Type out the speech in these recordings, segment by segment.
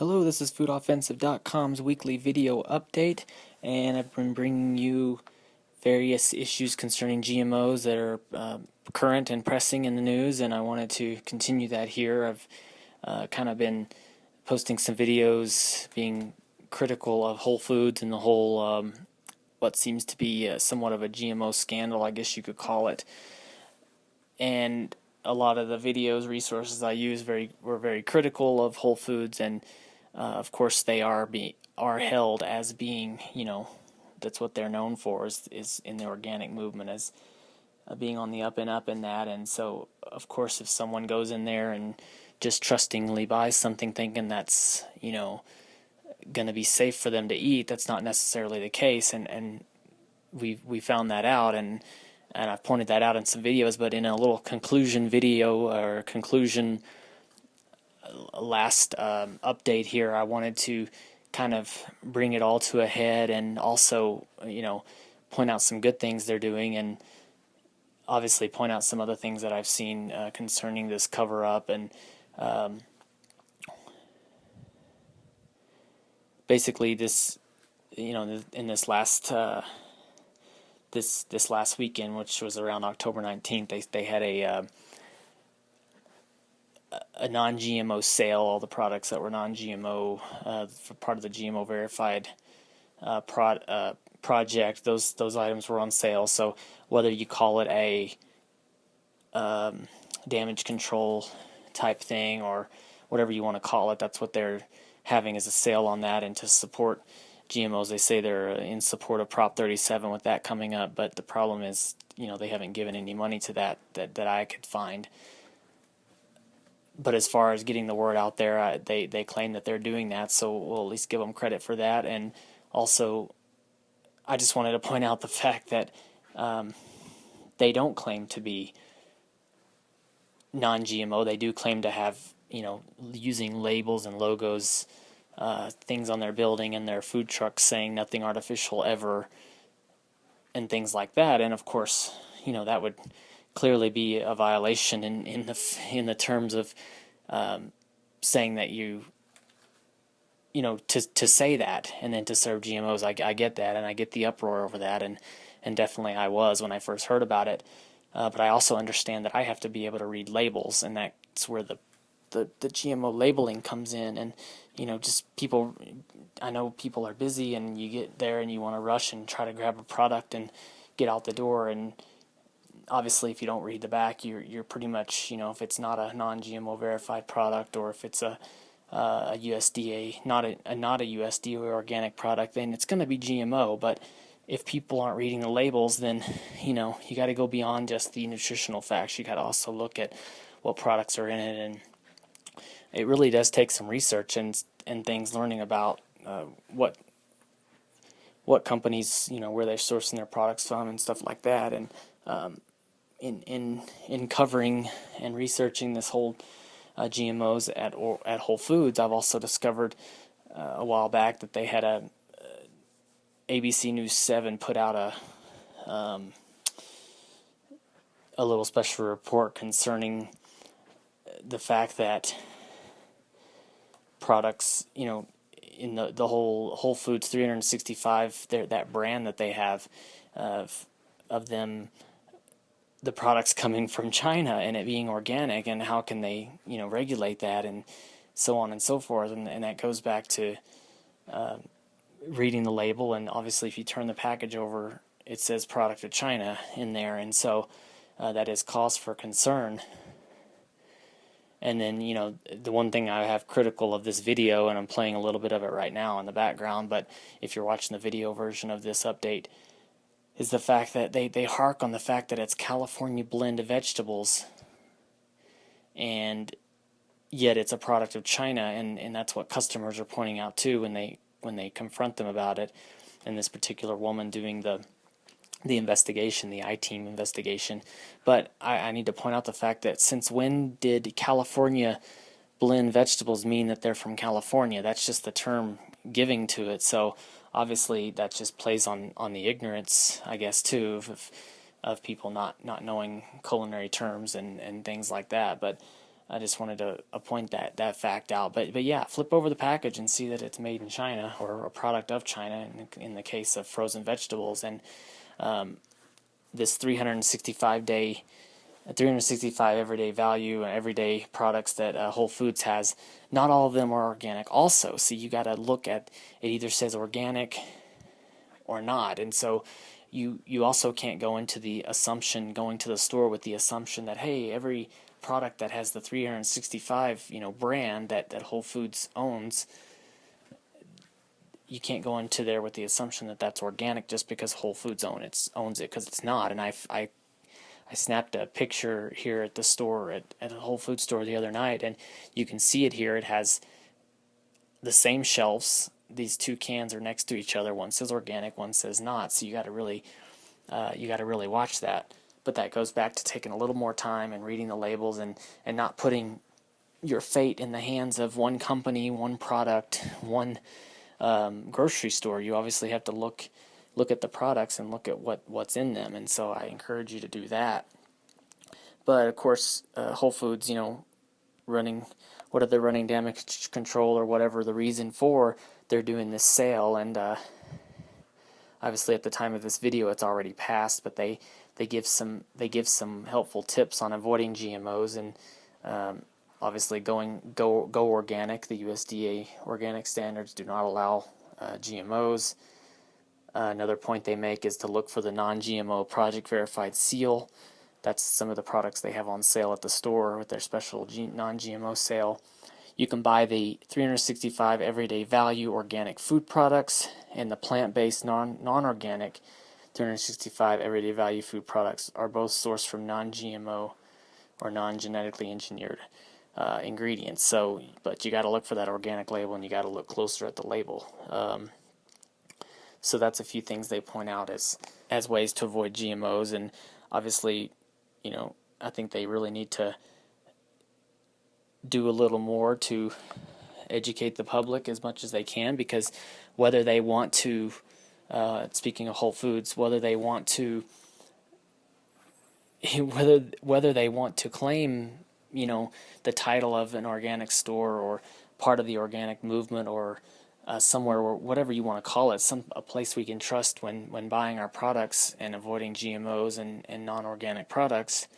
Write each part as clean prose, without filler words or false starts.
Hello, this is FoodOffensive.com's weekly video update, and I've been bringing you various issues concerning GMOs that are current and pressing in the news, and I wanted to continue that here. I've kind of been posting some videos being critical of Whole Foods and the whole what seems to be somewhat of a GMO scandal, I guess you could call it. And a lot of the videos, resources I use were very critical of Whole Foods, and of course they are held as being, that's what they're known for, is in the organic movement, as being on the up and up in that. And so of course if someone goes in there and just trustingly buys something thinking that's going to be safe for them to eat, that's not necessarily the case, and we found that out, and I've pointed that out in some videos. But in a little conclusion video, or conclusion last update here, I wanted to kind of bring it all to a head, and also point out some good things they're doing, and obviously point out some other things that I've seen concerning this cover up. And basically this, in this last this last weekend, which was around October 19th, they had a non-GMO sale. All the products that were non-GMO, for part of the GMO Verified project, those items were on sale. So whether you call it a damage control type thing or whatever you want to call it, that's what they're having as a sale on that. And to support GMOs, they say they're in support of Prop 37 with that coming up, but the problem is, they haven't given any money to that I could find. But as far as getting the word out there, they claim that they're doing that, so we'll at least give them credit for that. And also, I just wanted to point out the fact that they don't claim to be non-GMO. They do claim to have, using labels and logos, things on their building and their food trucks saying nothing artificial ever, and things like that. And of course, that would clearly be a violation in the terms of saying that to say that and then to serve GMOs. I get that, and I get the uproar over that, and definitely I was when I first heard about it. But I also understand that I have to be able to read labels, and that's where the GMO labeling comes in. And just people, I know people are busy, and you get there and you want to rush and try to grab a product and get out the door, and obviously if you don't read the back, you're pretty much, if it's not a non-GMO verified product, or if it's a USDA, not a USDA organic product, then it's going to be GMO. But if people aren't reading the labels, then you got to go beyond just the nutritional facts. You got to also look at what products are in it, and it really does take some research and things, learning about what companies, where they're sourcing their products from and stuff like that. And in covering and researching this whole GMOs at Whole Foods, I've also discovered a while back that they had a ABC News 7 put out a little special report concerning the fact that products, in the whole Whole Foods 365, that brand that they have of them, the products coming from China and it being organic, and how can they regulate that, and so on and so forth. And that goes back to reading the label, and obviously if you turn the package over, it says product of China in there, and so that is cause for concern. And then, the one thing I have critical of this video, and I'm playing a little bit of it right now in the background, but if you're watching the video version of this update, is the fact that they hark on the fact that it's California blend vegetables, and yet it's a product of China, and that's what customers are pointing out too when they confront them about it. And this particular woman doing the investigation, the I-Team investigation. But I need to point out the fact that since when did California blend vegetables mean that they're from California? That's just the term giving to it. So obviously that just plays on the ignorance, I guess, too, of people not knowing culinary terms and things like that. But I just wanted to point that fact out. But yeah, flip over the package and see that it's made in China, or a product of China in the case of frozen vegetables. And this 365 everyday value and everyday products that Whole Foods has, not all of them are organic also. So you got to look at, it either says organic or not. And so you also can't go into the assumption, going to the store with the assumption that, hey, every product that has the 365 brand that Whole Foods owns, you can't go into there with the assumption that that's organic just because Whole Foods owns it, because it's not. And I snapped a picture here at the store, at a Whole Foods store the other night, and you can see it here. It has the same shelves. These two cans are next to each other. One says organic, one says not. So you got to really watch that. But that goes back to taking a little more time and reading the labels, and not putting your fate in the hands of one company, one product, one grocery store. You obviously have to look at the products and look at what's in them, and so I encourage you to do that. But of course, Whole Foods, running damage control or whatever the reason for, they're doing this sale, and obviously at the time of this video it's already passed, but they give some helpful tips on avoiding GMOs, and obviously go organic. The USDA organic standards do not allow GMOs. Another point they make is to look for the Non-GMO Project Verified seal. That's some of the products they have on sale at the store with their special non-GMO sale. You can buy the 365 everyday value organic food products, and the plant-based non-organic 365 everyday value food products are both sourced from non-GMO or non-genetically engineered ingredients. So, but you got to look for that organic label, and you got to look closer at the label. So that's a few things they point out as ways to avoid GMOs, and obviously, I think they really need to do a little more to educate the public as much as they can, because whether they want to, speaking of Whole Foods, whether they want to claim, the title of an organic store or part of the organic movement, or somewhere, or whatever you want to call it, a place we can trust when buying our products and avoiding GMOs and non-organic products.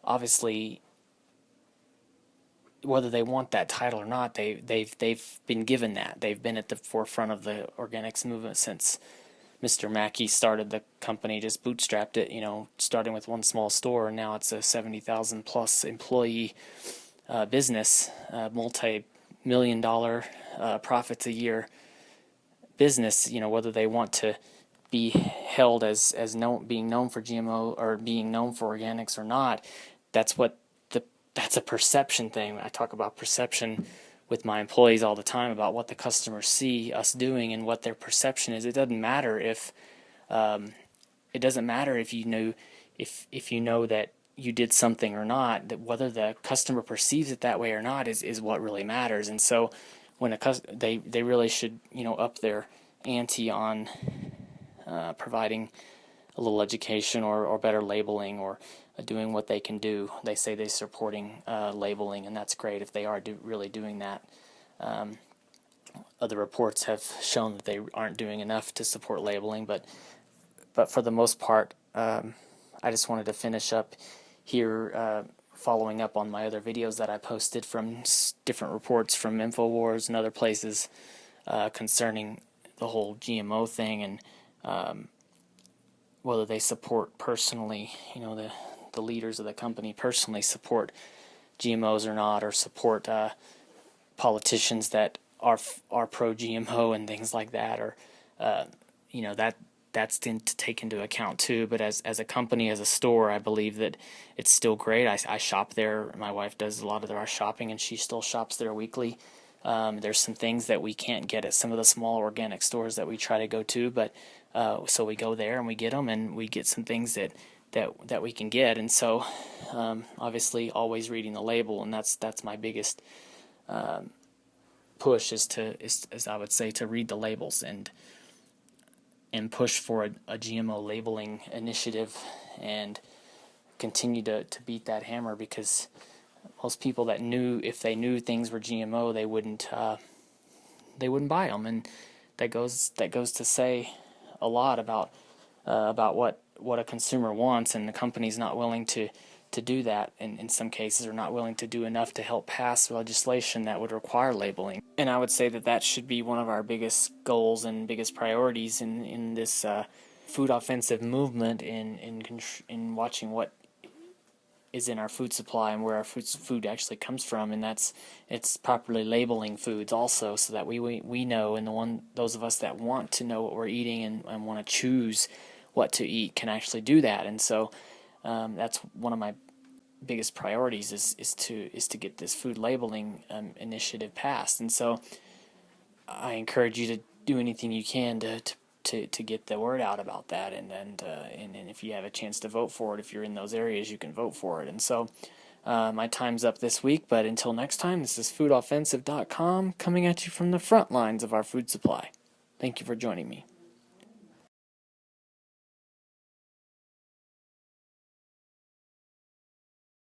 Obviously, whether they want that title or not, they've been given that. They've been at the forefront of the organics movement since Mr. Mackey started the company, just bootstrapped it, starting with one small store, and now it's a 70,000 plus employee business, multi-million-dollar profits a year business. Whether they want to be held as being known for GMO or being known for organics or not, that's a perception thing. I talk about perception with my employees all the time, about what the customers see us doing and what their perception is. It doesn't matter if you know that you did something or not. That whether the customer perceives it that way or not is what really matters. And so when they really should up their ante on providing a little education or better labeling, or doing what they can do. They say they're supporting labeling, and that's great if they are really doing that. Other reports have shown that they aren't doing enough to support labeling, but for the most part, I just wanted to finish up here, following up on my other videos that I posted from different reports from InfoWars and other places concerning the whole GMO thing, and whether they support personally, the leaders of the company personally support GMOs or not, or support politicians that are pro-GMO and things like that, or that's to take into account too. But as a company, as a store, I believe that it's still great. I shop there. My wife does a lot of our shopping, and she still shops there weekly. There's some things that we can't get at some of the small organic stores that we try to go to, but so we go there and we get them, and we get some things that we can get. And so obviously always reading the label, and that's my biggest push is I would say to read the labels and push for a GMO labeling initiative, and continue to beat that hammer, because most people that knew, if they knew things were GMO, they wouldn't buy them, and that goes to say a lot about what a consumer wants, and the company's not willing to do that, and in some cases are not willing to do enough to help pass legislation that would require labeling. And I would say that should be one of our biggest goals and biggest priorities in this food offensive movement, in watching what is in our food supply and where our food actually comes from, and it's properly labeling foods also, so that we know, and those of us that want to know what we're eating and want to choose what to eat can actually do that. And so that's one of my biggest priorities is to get this food labeling initiative passed. And so I encourage you to do anything you can to get the word out about that, and if you have a chance to vote for it, if you're in those areas, you can vote for it. And so my time's up this week, but until next time, this is foodoffensive.com coming at you from the front lines of our food supply. Thank you for joining me.